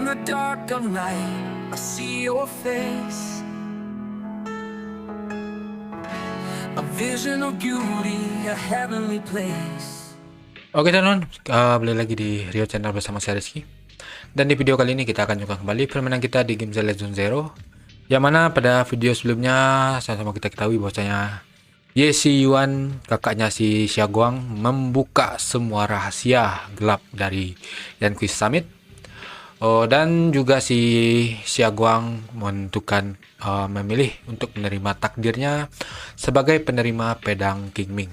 In the dark of night, I see your face. A vision of beauty, a heavenly place. Oke teman-teman, balik lagi di Rio Channel bersama saya Rizky. Dan di video kali ini kita akan juga kembali permainan kita di game Zenless Zone Zero. Yang mana pada video sebelumnya sama-sama kita ketahui bahwasanya Si Yuan, kakaknya si Xiaoguang, membuka semua rahasia gelap dari Yanqui Summit. Dan juga si Xiaoguang menentukan memilih untuk menerima takdirnya sebagai penerima pedang King Ming.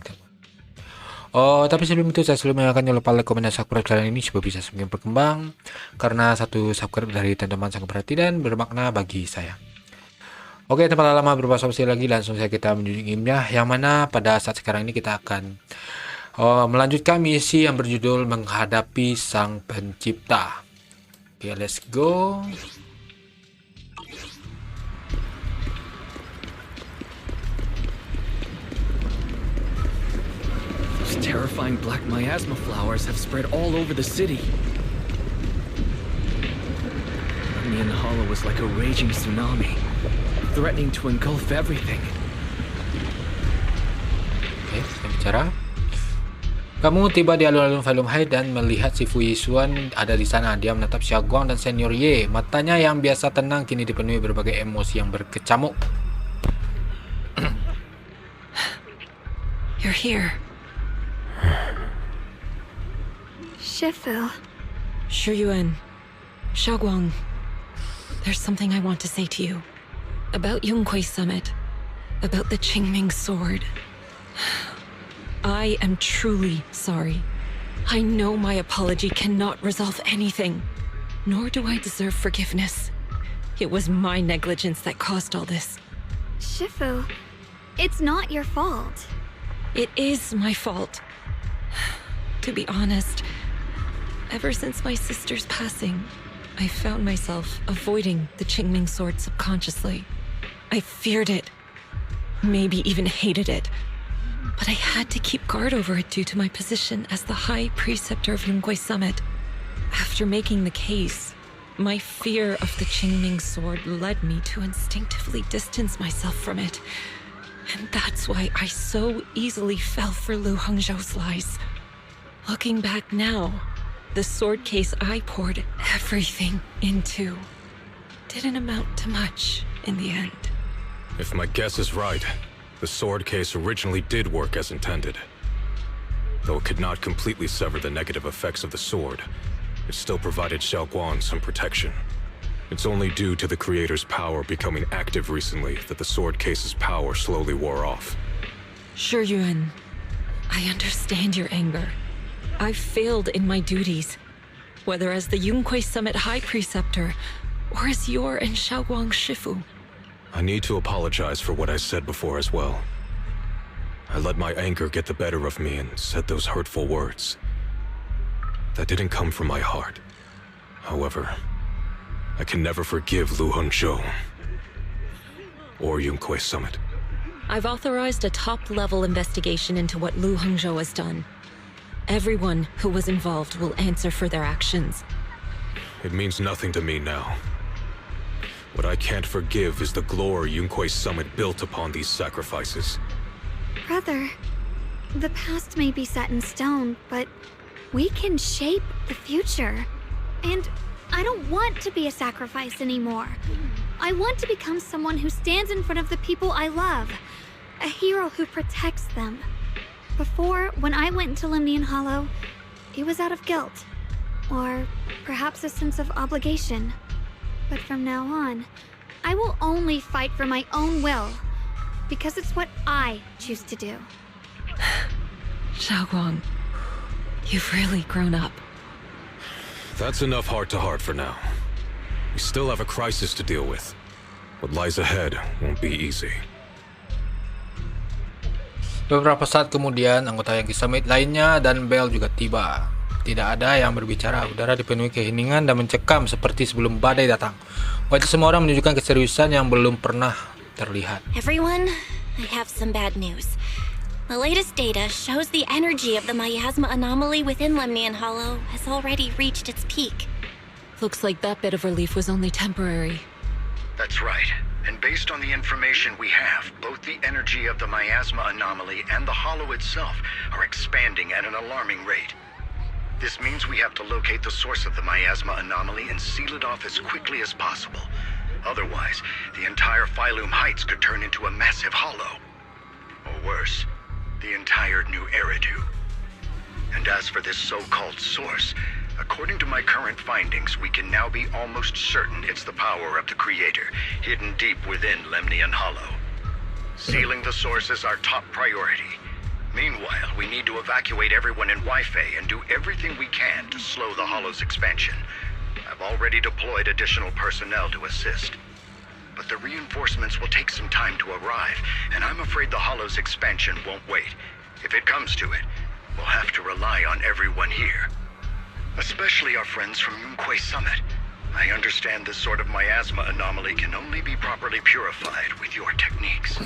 Tapi sebelum itu saya selalu mengingatkan jangan lupa like, komen, dan subscribe channel ini supaya bisa semakin berkembang, karena satu subscribe dari teman-teman sangat berarti dan bermakna bagi saya. Oke, tanpa lama berbahasa-basi lagi, langsung saja kita menuju gamenya, yang mana pada saat sekarang ini kita akan melanjutkan misi yang berjudul Menghadapi Sang Pencipta. Oke, let's go. Those terrifying black miasma flowers have spread all over the city. Lemnian Hollow was like a raging tsunami, threatening to engulf everything. Oke, saya bicara. Kamu tiba di alun-alun Falumhai dan melihat si Fu Yisuan ada di sana. Dia menatap Xiaoguang dan Senior Ye. Matanya yang biasa tenang kini dipenuhi berbagai emosi yang berkecamuk. You're here. Shifu. Shiyuan. Xiaoguang. There's something I want to say to you. About Yunquei Summit. About the Qingming sword. I am truly sorry. I know my apology cannot resolve anything, nor do I deserve forgiveness. It was my negligence that caused all this. Shifu, it's not your fault. It is my fault. To be honest, ever since my sister's passing, I found myself avoiding the Qingming sword subconsciously. I feared it, maybe even hated it. But I had to keep guard over it due to my position as the High Preceptor of Yunquei Summit. After making the case, my fear of the Qingming sword led me to instinctively distance myself from it. And that's why I so easily fell for Lu Hongzhou's lies. Looking back now, the sword case I poured everything into didn't amount to much in the end. If my guess is right, the sword case originally did work as intended. Though it could not completely sever the negative effects of the sword, it still provided Xiaoguang some protection. It's only due to the creator's power becoming active recently that the sword case's power slowly wore off. Shiyuan, I understand your anger. I've failed in my duties, whether as the Yunquei Summit High Preceptor or as your and Xiaoguang's Shifu. I need to apologize for what I said before as well. I let my anger get the better of me and said those hurtful words. That didn't come from my heart. However, I can never forgive Lu Hongzhou or Yunquei Summit. I've authorized a top-level investigation into what Lu Hongzhou has done. Everyone who was involved will answer for their actions. It means nothing to me now. What I can't forgive is the glory Yunquei Summit built upon these sacrifices. Brother, the past may be set in stone, but we can shape the future. And I don't want to be a sacrifice anymore. I want to become someone who stands in front of the people I love, a hero who protects them. Before, when I went into Lemnian Hollow, it was out of guilt, or perhaps a sense of obligation. But from now on, I will only fight for my own will, because it's what I choose to do. Xiaoguang, you've really grown up. That's enough heart-to-heart for now. We still have a crisis to deal with. What lies ahead won't be easy. Beberapa saat kemudian, anggota Yanqui Summit lainnya dan Bell juga tiba. Tidak ada yang berbicara, udara dipenuhi keheningan dan mencekam seperti sebelum badai datang. Wajah semua orang menunjukkan keseriusan yang belum pernah terlihat. Everyone, I have some bad news. The latest data shows the energy of the miasma anomaly within Lemnian Hollow has already reached its peak. Looks like that bit of relief was only temporary. That's right. And based on the information we have, both the energy of the miasma anomaly and the hollow itself are expanding at an alarming rate. This means we have to locate the source of the miasma anomaly and seal it off as quickly as possible. Otherwise, the entire Phylum Heights could turn into a massive hollow. Or worse, the entire new Eridu. And as for this so-called source, according to my current findings, we can now be almost certain it's the power of the Creator, hidden deep within Lemnian Hollow. Sealing the source is our top priority. Meanwhile, we need to evacuate everyone in Wi-Fi and do everything we can to slow the Hollow's expansion. I've already deployed additional personnel to assist. But the reinforcements will take some time to arrive, and I'm afraid the Hollow's expansion won't wait. If it comes to it, we'll have to rely on everyone here. Especially our friends from Yunquay Summit. I understand this sort of miasma anomaly can only be properly purified with your techniques.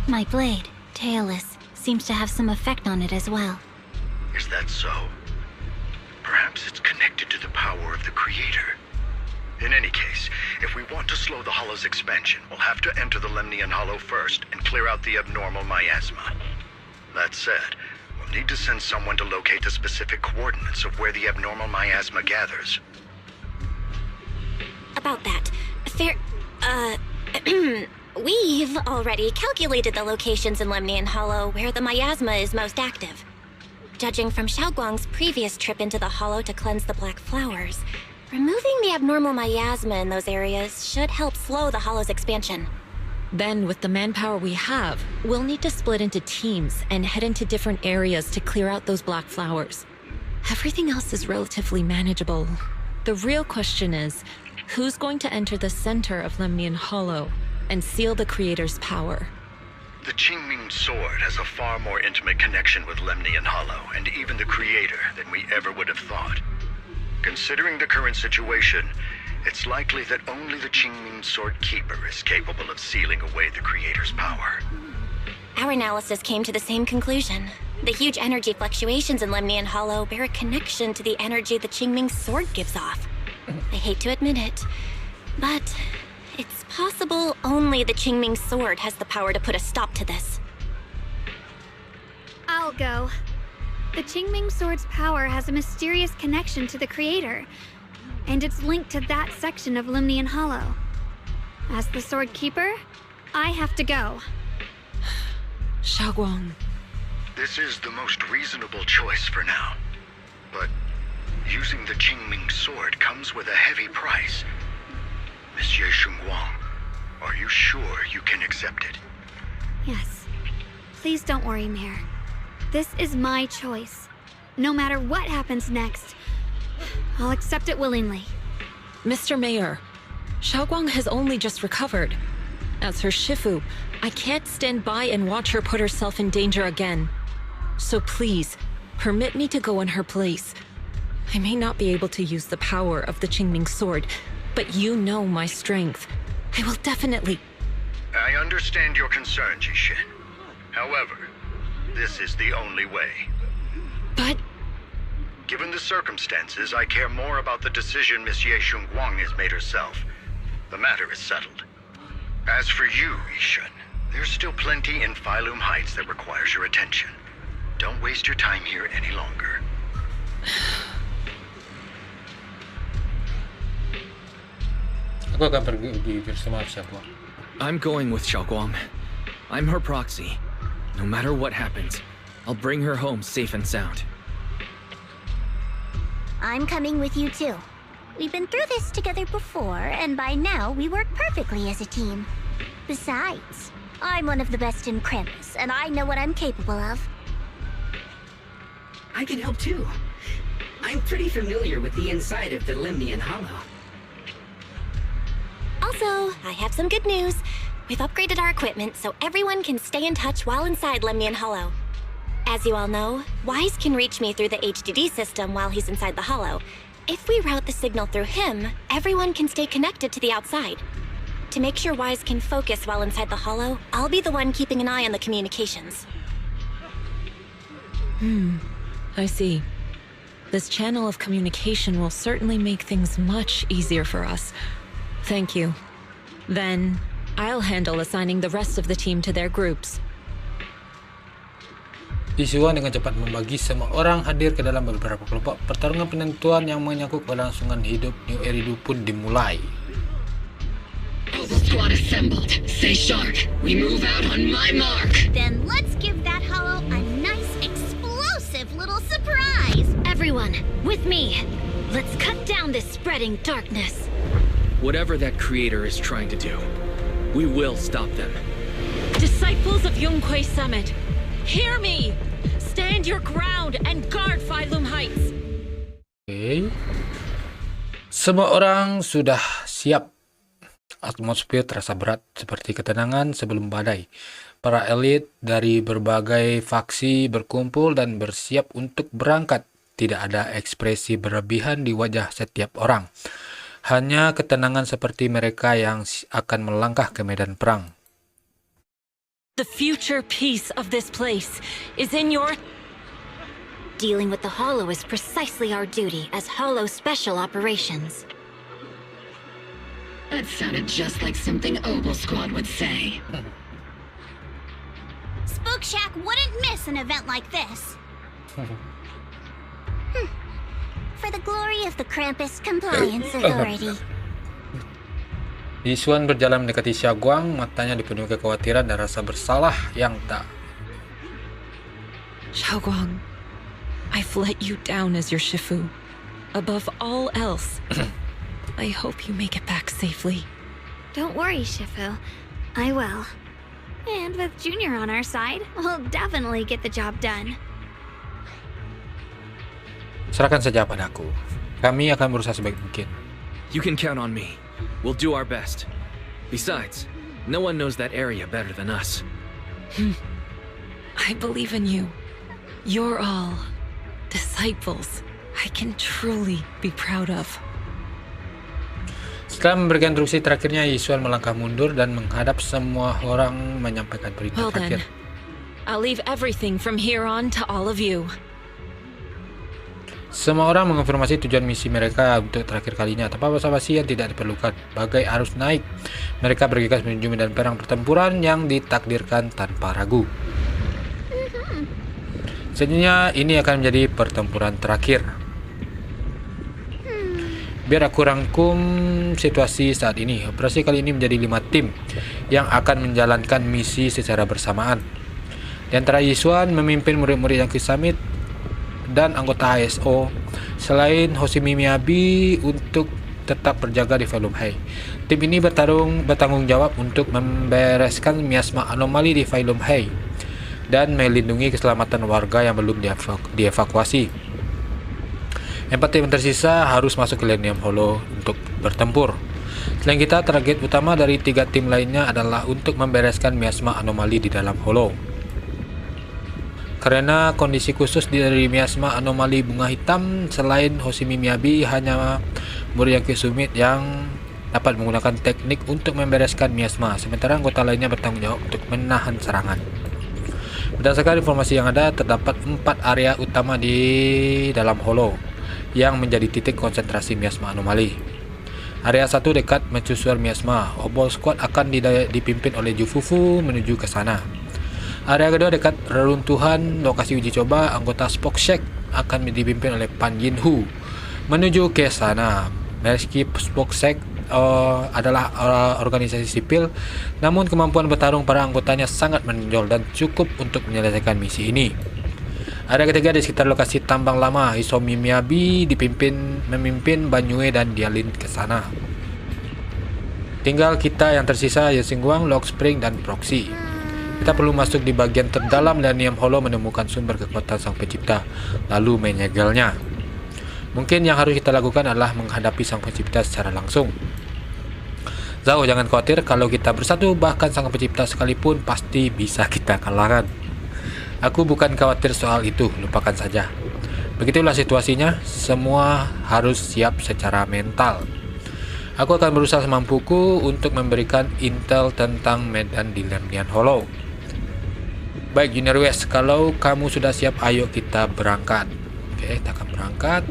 My blade, Tailless, seems to have some effect on it as well. Is that so? Perhaps it's connected to the power of the Creator. In any case, if we want to slow the Hollow's expansion, we'll have to enter the Lemnian Hollow first and clear out the abnormal miasma. That said, we'll need to send someone to locate the specific coordinates of where the abnormal miasma gathers. About that, we've already calculated the locations in Lemnian Hollow where the miasma is most active. Judging from Xiaoguang's previous trip into the Hollow to cleanse the black flowers, removing the abnormal miasma in those areas should help slow the Hollow's expansion. Then, with the manpower we have, we'll need to split into teams and head into different areas to clear out those black flowers. Everything else is relatively manageable. The real question is, who's going to enter the center of Lemnian Hollow and seal the Creator's power? The Qingming Sword has a far more intimate connection with Lemnian Hollow and even the Creator than we ever would have thought. Considering the current situation, it's likely that only the Qingming Sword Keeper is capable of sealing away the Creator's power. Our analysis came to the same conclusion. The huge energy fluctuations in Lemnian Hollow bear a connection to the energy the Qingming Sword gives off. I hate to admit it, but it's possible only the Qingming Sword has the power to put a stop to this. I'll go. The Qingming Sword's power has a mysterious connection to the Creator, and it's linked to that section of Lemnian Hollow. As the Sword Keeper, I have to go. Xiaoguang. This is the most reasonable choice for now. But using the Qingming Sword comes with a heavy price. Monsieur Xunguang, are you sure you can accept it? Yes. Please don't worry, Mayor. This is my choice. No matter what happens next, I'll accept it willingly. Mr. Mayor, Xiaoguang has only just recovered. As her Shifu, I can't stand by and watch her put herself in danger again. So please, permit me to go in her place. I may not be able to use the power of the Qingming Sword, but you know my strength. I will definitely... I understand your concern, Jishin. However, this is the only way. But... Given the circumstances, I care more about the decision Miss Ye Xunguang has made herself. The matter is settled. As for you, Yishun, there's still plenty in Phylum Heights that requires your attention. Don't waste your time here any longer. Aku akan pergi bersama Xiaoguang. I'm going with Xiaoguang. I'm her proxy. No matter what happens, I'll bring her home safe and sound. I'm coming with you too. We've been through this together before, and by now we work perfectly as a team. Besides, I'm one of the best in Kremis, and I know what I'm capable of. I can help too. I'm pretty familiar with the inside of the Lemnian Hollow. Also, I have some good news. We've upgraded our equipment so everyone can stay in touch while inside Lemnian Hollow. As you all know, Wise can reach me through the HDD system while he's inside the Hollow. If we route the signal through him, everyone can stay connected to the outside. To make sure Wise can focus while inside the Hollow, I'll be the one keeping an eye on the communications. I see. This channel of communication will certainly make things much easier for us. Thank you. Then, I'll handle assigning the rest of the team to their groups. Yishuan dengan cepat membagi semua orang hadir ke dalam beberapa kelompok. Pertarungan penentuan yang menyangkut kelangsungan hidup New Eridu pun dimulai. All squad assembled. Stay sharp. We move out on my mark. Then let's give that hollow a nice explosive little surprise. Everyone, with me. Let's cut down this spreading darkness. Whatever that creator is trying to do, we will stop them. Disciples of Yonghui Summit, hear me! Stand your ground and guard Phylum Heights. Oke. Semua orang sudah siap. Atmosfer terasa berat seperti ketenangan sebelum badai. Para elit dari berbagai faksi berkumpul dan bersiap untuk berangkat. Tidak ada ekspresi berlebihan di wajah setiap orang. Hanya ketenangan seperti mereka yang akan melangkah ke medan perang. The future peace of this place is in your... Dealing with the Hollow is precisely our duty as Hollow Special Operations. That sounded just like something Obel Squad would say. Spook Shack wouldn't miss an event like this. For the glory of the Krampus Compliance Authority. Yishuan berjalan mendekati Xiaoguang, matanya dipenuhi kekhawatiran dan rasa bersalah yang tak. Xiaoguang, I've let you down as your Shifu. Above all else, I hope you make it back safely. Don't worry, Shifu. I will. And with Junior on our side, we'll definitely get the job done. Serahkan saja padaku. Kami akan berusaha sebaik mungkin. You can count on me. We'll do our best. Besides, no one knows that area better than us. I believe in you. You're all disciples I can truly be proud of. Setelah memberikan instruksi terakhirnya, Yishuan melangkah mundur dan menghadap semua orang menyampaikan berita Well terakhir. then, I'll leave everything from here on to all of you. Semua orang mengonfirmasi tujuan misi mereka untuk terakhir kalinya tanpa basa-basi yang tidak diperlukan. Bagai arus naik, mereka bergegas menuju medan perang pertempuran yang ditakdirkan tanpa ragu. Sebenarnya ini akan menjadi pertempuran terakhir. Biar aku rangkum situasi saat ini. Operasi kali ini menjadi 5 tim yang akan menjalankan misi secara bersamaan. Di antara Yishuan memimpin murid-murid yang Summit dan anggota HSO, selain Hoshimi Miyabi untuk tetap berjaga di Phylum High. Tim ini bertanggung jawab untuk membereskan miasma anomali di Phylum High dan melindungi keselamatan warga yang belum dievakuasi. 4 tim tersisa harus masuk ke Millennium Hollow untuk bertempur. Selain kita, target utama dari 3 tim lainnya adalah untuk membereskan miasma anomali di dalam Hollow. Karena kondisi khusus dari miasma anomali bunga hitam, selain Hoshimi Miyabi, hanya murid yang Summit yang dapat menggunakan teknik untuk membereskan miasma, sementara anggota lainnya bertanggung jawab untuk menahan serangan. Berdasarkan informasi yang ada, terdapat 4 area utama di dalam Hollow yang menjadi titik konsentrasi miasma anomali. Area 1 dekat mercusuar miasma. Obel Squad akan dipimpin oleh Jufufu menuju ke sana. Area kedua dekat reruntuhan lokasi uji coba. Anggota Spook Shack akan dipimpin oleh Pan Yinhu menuju ke sana. Meski Spook Shack adalah organisasi sipil, namun kemampuan bertarung para anggotanya sangat menonjol dan cukup untuk menyelesaikan misi ini. Area ketiga di sekitar lokasi tambang lama. Hoshimi Miyabi memimpin Banyue dan Dialin ke sana. Tinggal kita yang tersisa, Yasingguang, Log Spring, dan Proxy. Kita perlu masuk di bagian terdalam Millennium Hollow menemukan sumber kekuatan Sang Pencipta, lalu menyegelnya. Mungkin yang harus kita lakukan adalah menghadapi Sang Pencipta secara langsung. Zhao, jangan khawatir, kalau kita bersatu, bahkan Sang Pencipta sekalipun pasti bisa kita kalahkan. Aku bukan khawatir soal itu, lupakan saja. Begitulah situasinya, semua harus siap secara mental. Aku akan berusaha semampuku untuk memberikan intel tentang medan di Millennium Hollow. Baik Junior West, kalau kamu sudah siap, ayo kita berangkat. Oke, kita akan berangkat.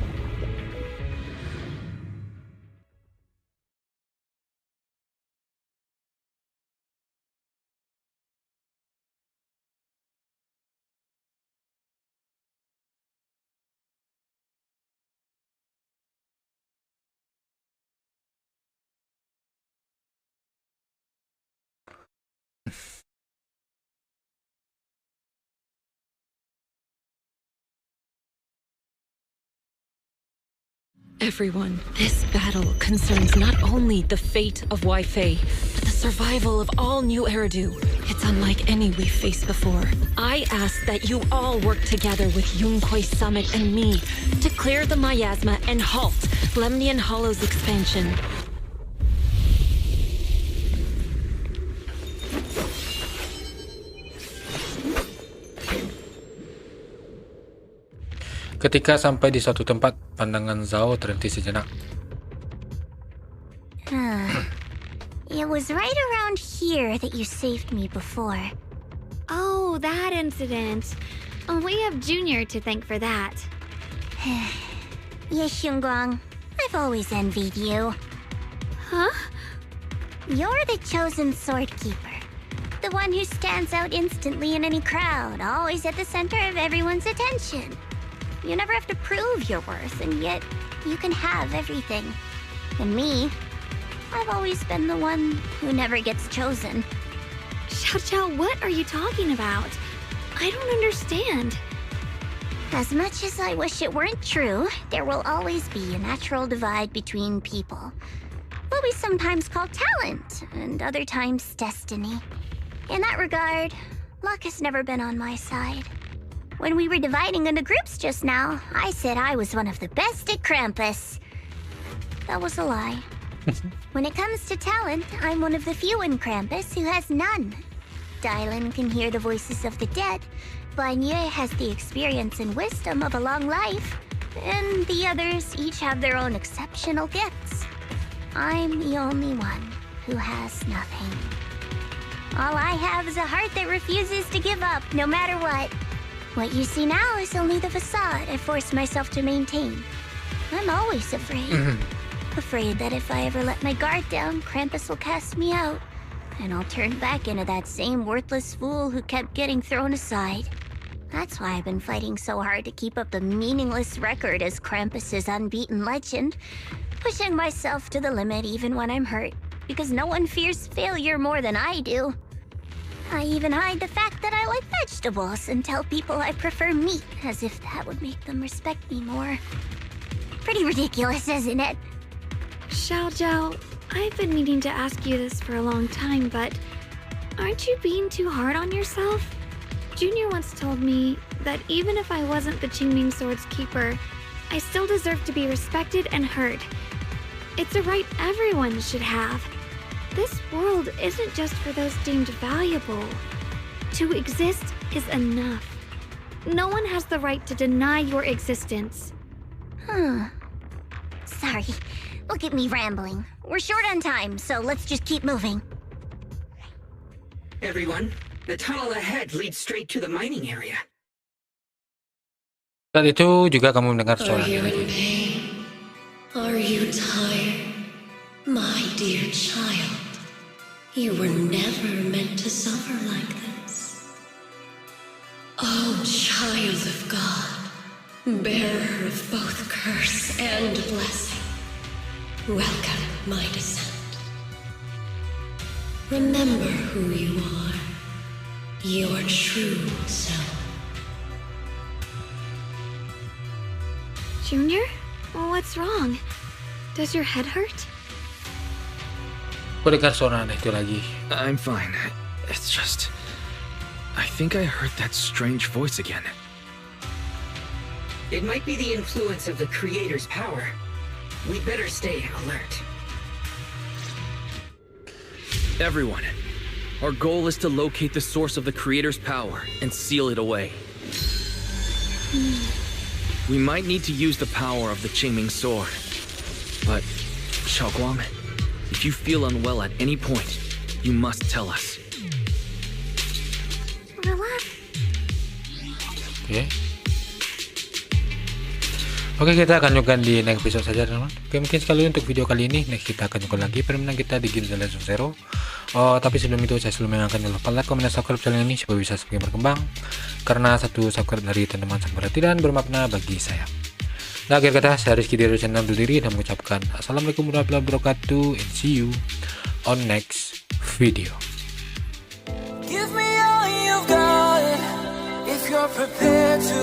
Everyone, this battle concerns not only the fate of Wei-Fei, but the survival of all New Eridu. It's unlike any we've faced before. I ask that you all work together with Yunquai Summit and me to clear the miasma and halt Lemnian Hollow's expansion. Ketika sampai di suatu tempat, pandangan Zhao terhenti sejenak. It was right around here that you saved me before. Oh, that incident. We have Junior to thank for that. Yes, Xingguang. I've always envied you. Huh? You're the chosen sword keeper. The one who stands out instantly in any crowd, always at the center of everyone's attention. You never have to prove your worth, and yet you can have everything. And me, I've always been the one who never gets chosen. Xiao, what are you talking about? I don't understand. As much as I wish it weren't true, there will always be a natural divide between people. What we sometimes call talent, and other times destiny. In that regard, luck has never been on my side. When we were dividing into groups just now, I said I was one of the best at Krampus. That was a lie. When it comes to talent, I'm one of the few in Krampus who has none. Dylan can hear the voices of the dead, Banye has the experience and wisdom of a long life, and the others each have their own exceptional gifts. I'm the only one who has nothing. All I have is a heart that refuses to give up, no matter what. What you see now is only the facade I forced myself to maintain. I'm always afraid. Afraid that if I ever let my guard down, Krampus will cast me out, and I'll turn back into that same worthless fool who kept getting thrown aside. That's why I've been fighting so hard to keep up the meaningless record as Krampus's unbeaten legend, pushing myself to the limit even when I'm hurt, because no one fears failure more than I do. I even hide the fact that I like vegetables and tell people I prefer meat, as if that would make them respect me more. Pretty ridiculous, isn't it? Xiao, I've been meaning to ask you this for a long time, but aren't you being too hard on yourself? Junior once told me that even if I wasn't the Qingming Sword's keeper, I still deserve to be respected and heard. It's a right everyone should have. This world isn't just for those deemed valuable. To exist is enough. No one has the right to deny your existence. Sorry. Look at me rambling. We're short on time, so let's just keep moving. Everyone, the tunnel ahead leads straight to the mining area. Saat itu juga kamu mendengar suara Are you in pain? Are you tired? My dear child, you were never meant to suffer like this. Oh, child of God, bearer of both curse and blessing, welcome my descent. Remember who you are, your true self. Junior? What's wrong? Does your head hurt? Aku dengar suara itu lagi. I'm fine. It's just... I think I heard that strange voice again. It might be the influence of the Creator's power. We'd better stay alert. Everyone, our goal is to locate the source of the Creator's power and seal it away. We might need to use the power of the Qingming Sword. But, Xiaoguang, if you feel unwell at any point, you must tell us. Relax. Oke. Oke, kita akan nyukan di next episode saja teman-teman. Oke, mungkin sekali untuk video kali ini. Next kita akan nyukan lagi permainan kita di game Zenless Zero. Oh, tapi sebelum itu saya selalu mengingatkan jangan lupa like, komen, dan subscribe channel ini supaya bisa semakin berkembang. Karena satu subscribe dari teman-teman sangat berarti dan bermakna bagi saya. Nah, akhir kata saya Rizky dari channel berdiri dan mengucapkan assalamualaikum warahmatullahi wabarakatuh and see you on next video. Give me all you've got if you're prepared to